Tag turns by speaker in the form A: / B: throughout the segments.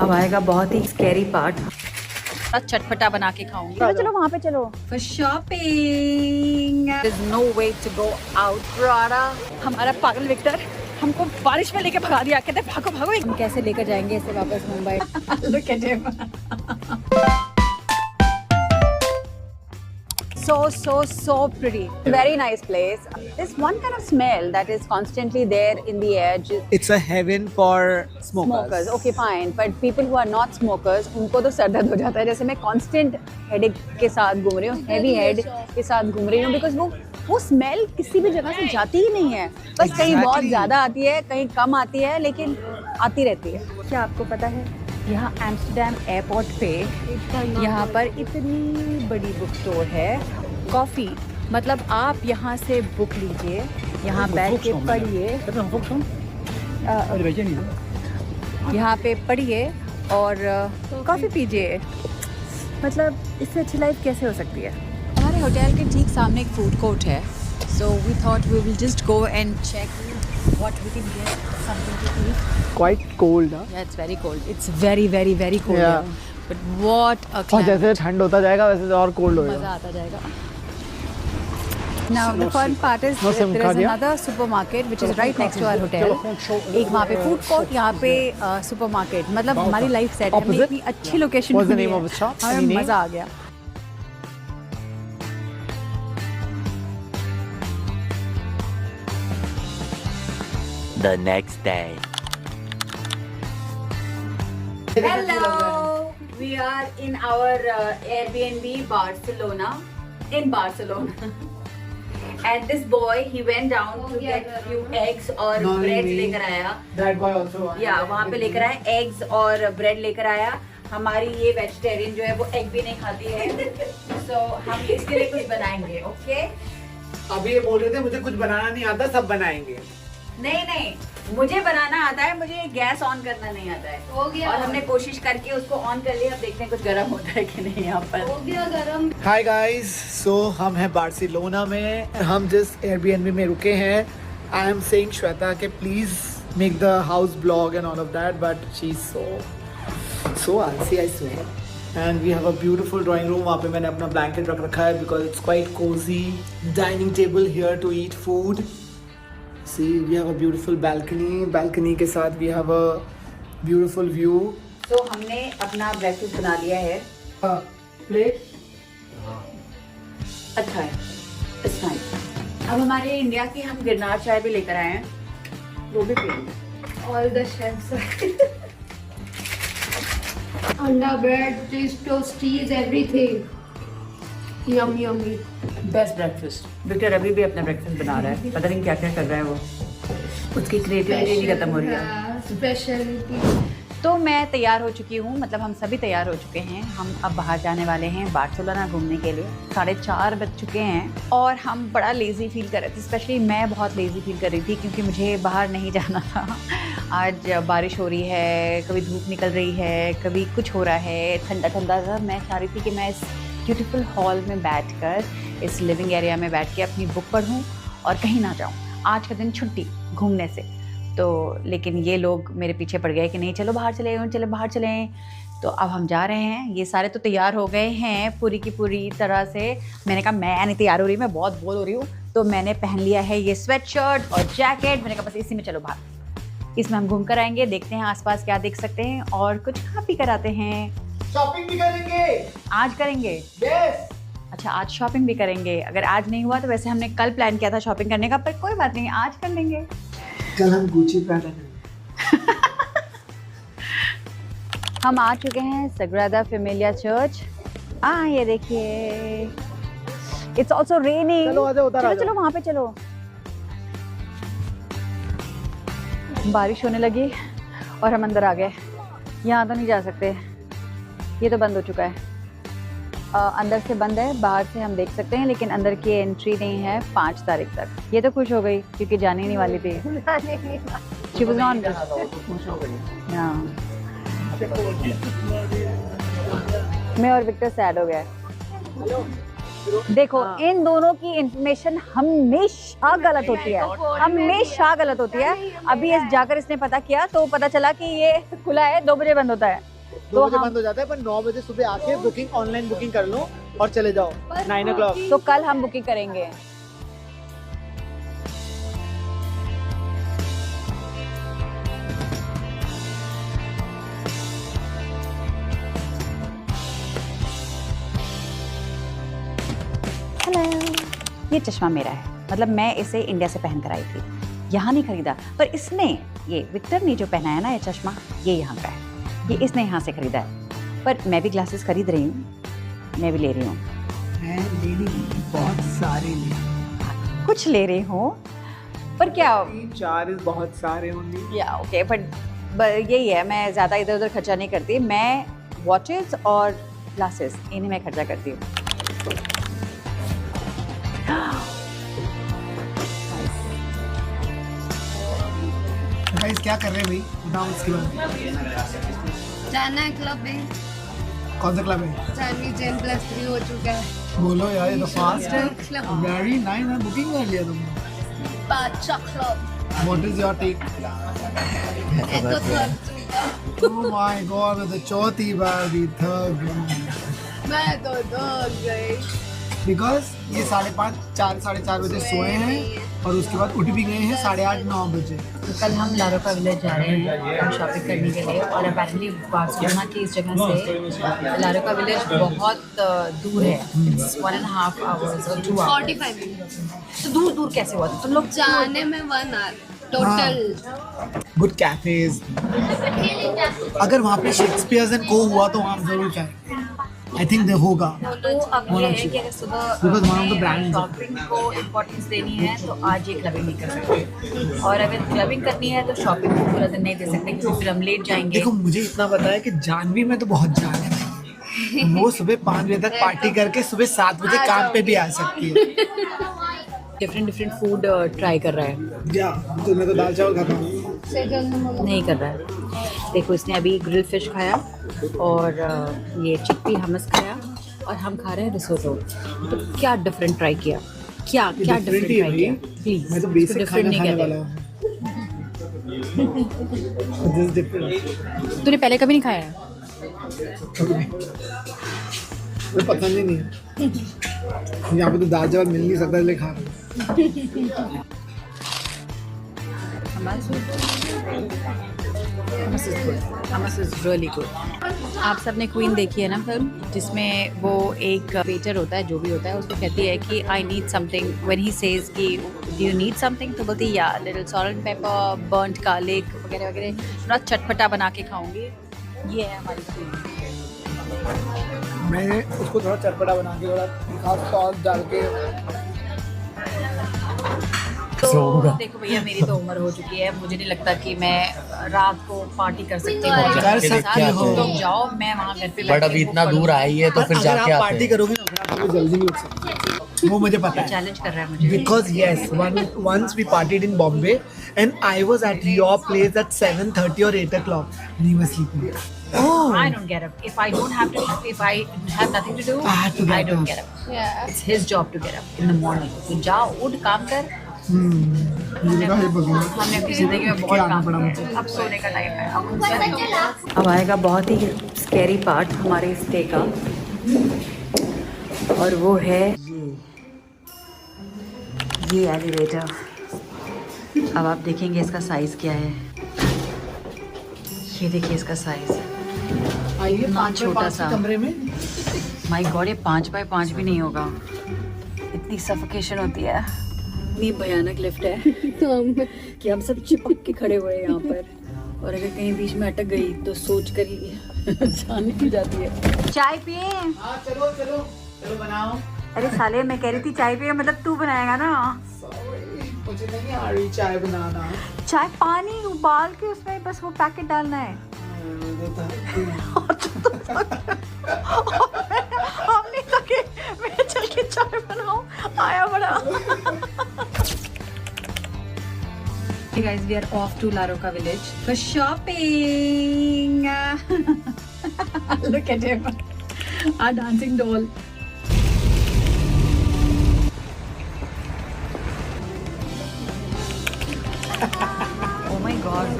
A: अब आएगा बहुत ही स्कैरी पार्ट।
B: चटपटा बना के खाऊंगी।
C: चलो चलो वहाँ पे चलो।
B: For shopping. There's no way to go out, Prada.
C: हमारा पागल विक्टर हमको बारिश में लेके भगा दिया, कहते भागो भागो। हम कैसे लेकर जाएंगे इसे वापस Mumbai?
B: Look at him.
C: So pretty. Very nice place. There's one kind of smell that is constantly there in the air.
D: It's a heaven for smokers.
C: Okay, fine. But people who are not smokers, उनको तो sir दर्द हो जाता है। जैसे मैं constant headache के साथ घूम रही हूँ, heavy head के साथ घूम रही हूँ, because वो स्मेल किसी भी जगह से जाती ही नहीं है। बस कहीं बहुत ज़्यादा आती है, कहीं कम आती है, लेकिन आती रहती है। क्या आपको पता है यहाँ एम्स्टर्डम एयरपोर्ट पे यहाँ पर इतनी बड़ी बुक स्टोर है, कॉफ़ी मतलब आप यहाँ से बुक लीजिए, यहाँ बैठ के पढ़िए, यहाँ पे पढ़िए और कॉफ़ी पीजिए। मतलब इससे अच्छी लाइफ कैसे हो सकती है?
B: हमारे होटल के ठीक सामने एक फूड कोर्ट है, so we thought we will just go and check what we can get something to eat.
D: Quite cold, huh?
B: Yeah, it's very cold. It's very cold.
D: Yeah.
B: But what a
D: और
B: climate.
D: जैसे ठंड होता जाएगा वैसे तो और cold होगा।
B: मजा आता जाएगा. Now the fun part is there is another supermarket which is right next to our hotel. एक वहाँ पे food court, यहाँ पे supermarket. मतलब हमारी लाइफ सेट है। हमने इतनी अच्छी location
D: What's the name of the shop?
B: हमें मजा आ गया।
E: The next day.
C: Hello, we are in our Airbnb Barcelona. And this boy, he went down to get few eggs और bread लेकर आया.
D: That boy also.
C: या वहाँ पे लेकर आया eggs और bread लेकर आया. हमारी ये वेजिटेरियन जो है वो एग भी नहीं खाती है, so हम इसके लिए कुछ बनाएंगे, ओके?
D: अभी ये बोल रहे थे मुझे कुछ बनाना नहीं आता, सब बनाएंगे।
C: नहीं, मुझे बनाना आता है, मुझे गैस ऑन करना नहीं आता है। हो गया। और हमने कोशिश करके उसको ऑन कर लिया, अब देखते हैं कुछ गर्म होता है कि नहीं यहाँ पर। हो गया गर्म।
D: हाय गाइस, सो हम हैं बार्सिलोना में, हम जिस एयरबीएनबी में रुके हैं, आई एम सेइंग श्वेता के please make the house blog and all of that, but she is so आलसी, I swear. And we have a beautiful drawing room, वहाँ पे मैंने अपना ब्लैंकेट रख रखा है because it's quite cosy. Dining table here to eat food. See, we have a beautiful balcony के साथ we have a beautiful view.
C: So हमने अपना ब्रेकफास्ट बना लिया है।
D: प्लेट
C: अच्छा है, it's nice. अब हमारे इंडिया की हम गिरनार चाय भी लेकर आए हैं, वो भी पियेंगे।
F: All the chefs Anda bread, cheese, toasties, everything. Yummy.
C: Best breakfast. Victor अभी भी अपना ब्रेकफास्ट बना रहा है, पता नहीं क्या क्या कर रहा है वो, उसकी क्रिएटिविटी नहीं खत्म हो रही है।
F: Specialty.
C: तो मैं तैयार हो चुकी हूँ, मतलब हम सभी तैयार हो चुके हैं। हम अब बाहर जाने वाले हैं बार्सिलोना घूमने के लिए। 4:30 बज चुके हैं और हम बड़ा लेज़ी फील कर रहे थे, स्पेशली मैं बहुत लेज़ी फील कर रही थी क्योंकि मुझे बाहर नहीं जाना था। आज बारिश हो रही है, कभी धूप निकल रही है, कभी कुछ हो रहा है, ठंडा सा। मैं चाह रही थी कि मैं इस ब्यूटीफुल हॉल में बैठकर, इस लिविंग एरिया में बैठ के अपनी बुक पढूं और कहीं ना जाऊं। आज का दिन छुट्टी घूमने से, तो लेकिन ये लोग मेरे पीछे पड़ गए कि नहीं चलो बाहर चलें। तो अब हम जा रहे हैं। ये सारे तो तैयार हो गए हैं पूरी की पूरी तरह से। मैंने कहा मैं नहीं तैयार हो रही, मैं बहुत बोर हो रही हूँ, तो मैंने पहन लिया है ये स्वेट शर्ट और जैकेट। मैंने कहा बस इसी में चलो बाहर, इसमें हम घूम कर आएंगे, देखते हैं आसपास क्या देख सकते हैं और कुछ खा पी कर आते हैं।
D: शॉपिंग भी करेंगे
C: आज करेंगे।
D: यस।
C: अच्छा, आज शॉपिंग भी करेंगे। अगर आज नहीं हुआ तो वैसे हमने कल प्लान किया था शॉपिंग करने का, पर कोई बात नहीं, आज कर लेंगे।
D: कल हम गुची पहनेंगे।
C: हम आ चुके हैं सग्रादा फैमिलिया चर्च। ये देखिए, इट्स ऑल्सो रेनिंग। चलो वहाँ पे चलो। बारिश होने लगी और हम अंदर आ गए। यहाँ तो नहीं जा सकते, ये तो बंद हो चुका है। अंदर से बंद है, बाहर से हम देख सकते हैं, लेकिन अंदर की एंट्री नहीं है 5 तारीख तक। ये तो खुश हो गई क्योंकि जाने नहीं वाली थी। She was not हाँ। मैं और विक्टर सैड हो गया। देखो इन दोनों की इंफॉर्मेशन हमेशा गलत होती है, हमेशा गलत होती है। अभी इस जाकर इसने पता किया तो पता चला कि ये खुला है, 2 बजे बंद होता है।
D: 2 बजे बंद हो जाता है, पर 9 बजे सुबह आके बुकिंग, ऑनलाइन बुकिंग कर लो और चले जाओ 9 o'clock।
C: तो कल हम बुकिंग करेंगे। हेलो, ये चश्मा मेरा है, मतलब मैं इसे इंडिया से पहन कर आई थी, यहाँ नहीं खरीदा। पर इसने, ये विक्टर ने जो पहना है ना ये चश्मा, ये यहाँ का है, ये इसने यहाँ से खरीदा है। पर मैं भी ग्लासेस खरीद रही हूँ, मैं भी ले रही हूँ।
D: मैं ले रही हूँ, बहुत सारे ले,
C: कुछ ले रही हूँ, पर क्या
D: 4 बहुत सारे होंगे।
C: या ओके, बट यही है, मैं ज़्यादा इधर उधर खर्चा नहीं करती। मैं वॉचेस और ग्लासेस इन्हीं में खर्चा करती हूँ।
D: गाइस क्या कर रहे हैं भाई, बताओ इसके बारे में।
F: जाना है क्लब में,
D: कौन सा क्लब है?
F: चाइनीज जेन +3 हो चुका है।
D: बोलो यार, ये तो फास्ट है।
F: क्लब
D: वेरी नाइस, मैं बुकिंग कर लिया तुमने।
F: Badshah club.
D: What is your take?
F: तो
D: ओह माय गॉड, मैं तो चौथी बार भी थक गई।
F: मैं तो थक गई।
D: बिकॉज ये 5:30, 4, 4:30 बजे सोए हैं और उसके बाद उठ भी गए हैं 8:30, 9 बजे।
A: तो कल हम लारोका विलेज जा रहे हैं शॉपिंग करने के लिए, और अपेरेंटली बार्सिलोना की इस जगह से लारोका विलेज बहुत दूर है। It's 1.5 hours और 2 hours।
F: 45 मिनट
A: तो दूर दूर कैसे हुआ? तो तुम लोग
F: जाने में 1 hour टोटल।
D: Good cafes. अगर वहाँ पे शेक्सपियर्स एंड को हुआ तो वहाँ जरूर जाए। आई थिंक दे होगा।
A: तो अब ये है कि अगर सुबह
D: Because one of the brands-
A: shopping को इम्पोर्टेंस देनी है तो आज ये क्लबिंग नहीं कर सकते, और अगर क्लबिंग करनी है तो शॉपिंग को पूरा दिन नहीं दे सकते क्योंकि फिर हम लेट जाएंगे।
D: देखो मुझे इतना पता है कि जानवी में तो बहुत जान है। वो सुबह 5 बजे तक पार्टी करके सुबह 7 बजे काम पे भी आ सकती है।
A: डिफरेंट फूड ट्राई कर रहा है।
D: या तो मैं तो दाल चावल खाता हूँ।
A: नहीं कर रहा है। देखो इसने अभी ग्रिल फिश खाया और ये चिकपी हमस खाया, और हम खा रहे हैं रिसोटो। तो क्या डिफरेंट ट्राई किया? क्या क्या
D: different
A: डिफरेंट
D: ही है
A: ट्राई
D: भाई।
A: किया? प्लीज,
D: मैं तो बेसिक खाना खाने वाला
A: कहते।
D: हूँ। This is different।
A: तूने पहले कभी नहीं खाया है?
D: मुझे पसंद ही नहीं है। यहाँ पे तो दाल चावल मिल नहीं सकता इसलिए खा रहा हूँ।
A: Hummus is really good। आप सबने क्वीन देखी है ना फिल्म, जिसमें वो एक वेटर होता है, जो भी होता है, उसको कहती है कि I need something. When he says कि डू यू नीड समथिंग, तो बोलती है या little salt and paper, burnt garlic वगैरह वगैरह, थोड़ा चटपटा बना के खाऊंगी। ये है हमारी क्वीन।
D: मैंने उसको थोड़ा चटपटा बना के थोड़ा तीखा सॉस डाल के।
A: तो देखो भैया, मेरी तो उम्र हो चुकी है, मुझे नहीं लगता कि मैं रात को पार्टी कर सकती हूँ।
D: कर सकती हो।
A: तुम लोग जाओ, मैं वहाँ घर पे
E: बट अभी इतना दूर आई है तो फिर
D: अगर
E: जाके
D: आप
E: आते
D: पार्टी
E: हैं।
D: करोगे ना फिर आप जल्दी नहीं उठ सकते, वो मुझे पता है।
A: चैलेंज कर रहा है मुझे।
D: Because yes, once we partied in Bombay and I was at your place at 7:30 or 8 o'clock and you were sleeping.
A: I don't get up. If I don't have to, if I have nothing to do,
D: I have to get
A: I don't
D: up.
A: get up.
F: Yeah.
A: It's his job to get up in the morning. तो जाओ, उठ, काम कर।
D: मुझे कहा, हे भगवान,
A: हमने अपनी जिंदगी में बहुत
D: क्या आना
A: काम
D: पड़ा
A: किया
D: मुझे।
A: है। अब सोने का टाइम है। अब उनसे नहीं। अब आएगा बहुत ही स्कैरी पार्ट हमारे स्टे का, और वो है ये एलिवेटर। अब आप देखेंगे इसका साइज क्या है। ये देखिए इसका साइज,
D: आइए
A: इतना
D: 5
A: छोटा
D: छोटा
A: सा।
D: कमरे में।
A: माय गॉड, ये 5x5 भी नहीं होगा। इतनी सफोकेशन होती है। इतनी भयानक लिफ्ट है कि हम सब चिपक के खड़े हुए हैं यहाँ पर, और अगर कहीं बीच में अटक गई तो सोच कर ही जान निकल जाती है। चाय पिए?
D: हाँ चलो चलो चलो बनाओ।
A: अरे साले, मैं कह रही थी चाय पिए, मतलब तू बनाएगा ना?
D: Sorry, मुझे नहीं आ रही चाय बनाना।
A: चाय पानी उबाल के उसमें बस वो पैकेट डालना है। हमने कहा कि मैं चल के चाय बनाऊं, आया बड़ा। Hey guys, we are off to La Roca village for shopping. Look at him, our dancing doll.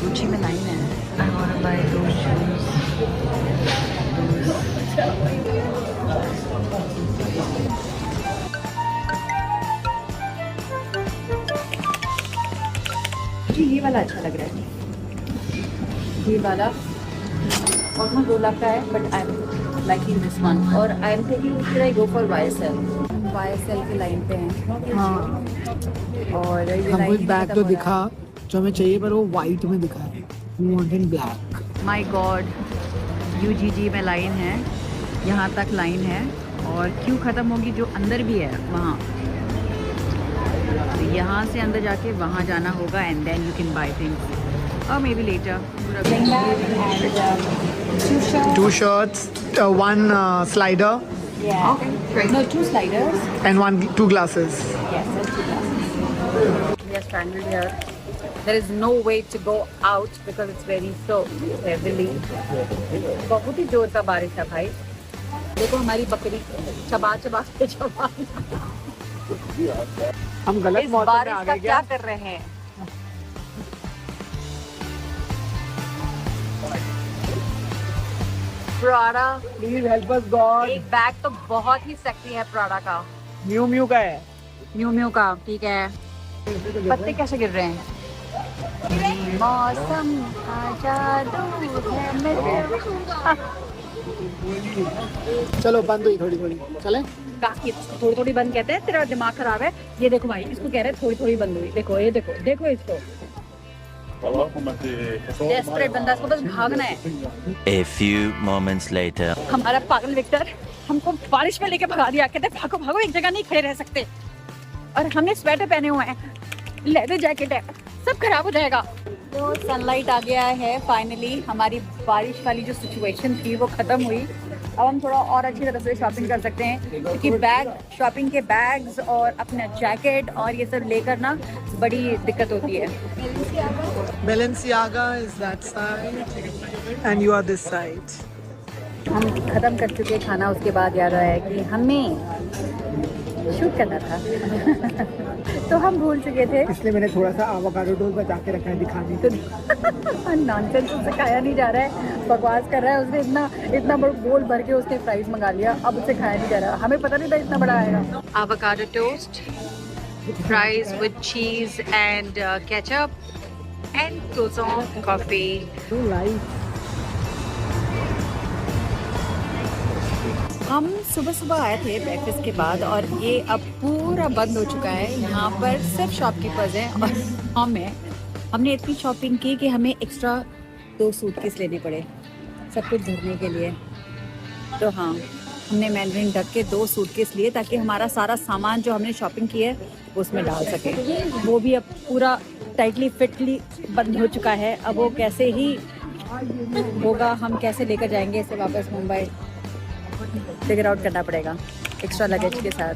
A: Gucci में लाइन है। I want to buy those shoes.
C: मुझे ये वाला अच्छा लग रहा है, ये वाला ऑलमोस्ट 2 लाख का है, but I am liking this one. और I am thinking should I go for YSL। YSL की लाइन पे हैं।
D: हाँ,
C: और ये
D: हमको
C: लाइन
D: एक बैग तो दिखा जो हमें चाहिए, पर वो वाइट में दिखा है, we want in black.
A: My God, UGG में लाइन है, यहाँ तक लाइन है, और क्यों ख़त्म होगी जो अंदर भी है वहाँ। तो यहाँ से अंदर जाके वहाँ जाना होगा, and then you can buy things और maybe later.
D: 2 shirts, 1 slider
C: No, 2 sliders.
D: and 2 glasses.
C: Yes, that's 2 glasses.
A: We are stranded here. There is no way to go out because it's very so heavily. बहुत ही जोर का बारिश है भाई। देखो हमारी बकरी चबा चबा के चबा।
D: हम गलत
A: इस
D: मौसम में
A: बारिश
D: आ
A: का
D: गए
A: क्या
D: क्या?
A: कर रहे हैं? Prada,
D: Please help us God.
A: एक बैग तो बहुत ही सेक्सी है प्राडा का,
D: Miu Miu का है।
A: म्यू म्यू का। ठीक है, पत्ते कैसे गिर रहे हैं? मौसम जादू है मेरे।
D: चलो बंद हुई थोड़ी थोड़ी, चले।
C: काकी थोड़ी थोड़ी बंद कहते हैं, तेरा दिमाग खराब है। ये देखो भाई, इसको कह रहे हैं थोड़ी थोड़ी बंद हुई। देखो ये देखो, देखो इसको, डेस्परेट बंदा, इसको बस भागना है।
E: A few moments later.
C: हमारा पागल विक्टर हमको बारिश में लेके भगा दिया, कहते भागो भागो, एक जगह नहीं खड़े रह सकते। और हमने स्वेटर पहने हुए हैं, लेदर जैकेट है, सब खराब हो जाएगा। तो सनलाइट आ गया है फाइनली। हमारी बारिश वाली जो सिचुएशन थी वो खत्म हुई। अब हम थोड़ा और अच्छी तरह से शॉपिंग कर सकते हैं, क्योंकि बैग, शॉपिंग के बैग्स और अपना जैकेट और ये सब लेकर ना बड़ी दिक्कत होती है।
D: Balenciaga is that side and you are this side.
C: हम ख़त्म कर चुके खाना, उसके बाद याद आया कि हमें शूट करना था तो हम भूल चुके थे।
D: इसलिए मैंने थोड़ा सा avocado toast बचा के रखा है दिखाने के लिए।
C: नॉनसेंस, उससे खाया नहीं जा रहा है, बकवास कर रहा है। उसने इतना बड़ा बोल भर के उसने फ्राइज मंगा लिया, अब उससे खाया नहीं जा रहा। हमें पता नहीं था इतना बड़ा आएगा।
A: Avocado toast, fries with cheese and ketchup, and croissant coffee.
C: हम सुबह सुबह आए थे ब्रेकफास्ट के बाद, और ये अब पूरा बंद हो चुका है। यहाँ पर सिर्फ शॉपकीपर्स हैं और हमने इतनी शॉपिंग की कि हमें एक्स्ट्रा 2 सूटकेस लेने पड़े सब कुछ भरने के लिए। तो हाँ, हमने मैंडरिन ढक के 2 सूटकेस लिए ताकि हमारा सारा सामान जो हमने शॉपिंग की है वो उसमें डाल सके। वो भी अब पूरा टाइटली फिटली बंद हो चुका है। अब वो कैसे ही होगा, हम कैसे लेकर जाएंगे इसे वापस मुंबई, फिगर आउट करना पड़ेगा एक्स्ट्रा लगेज के साथ।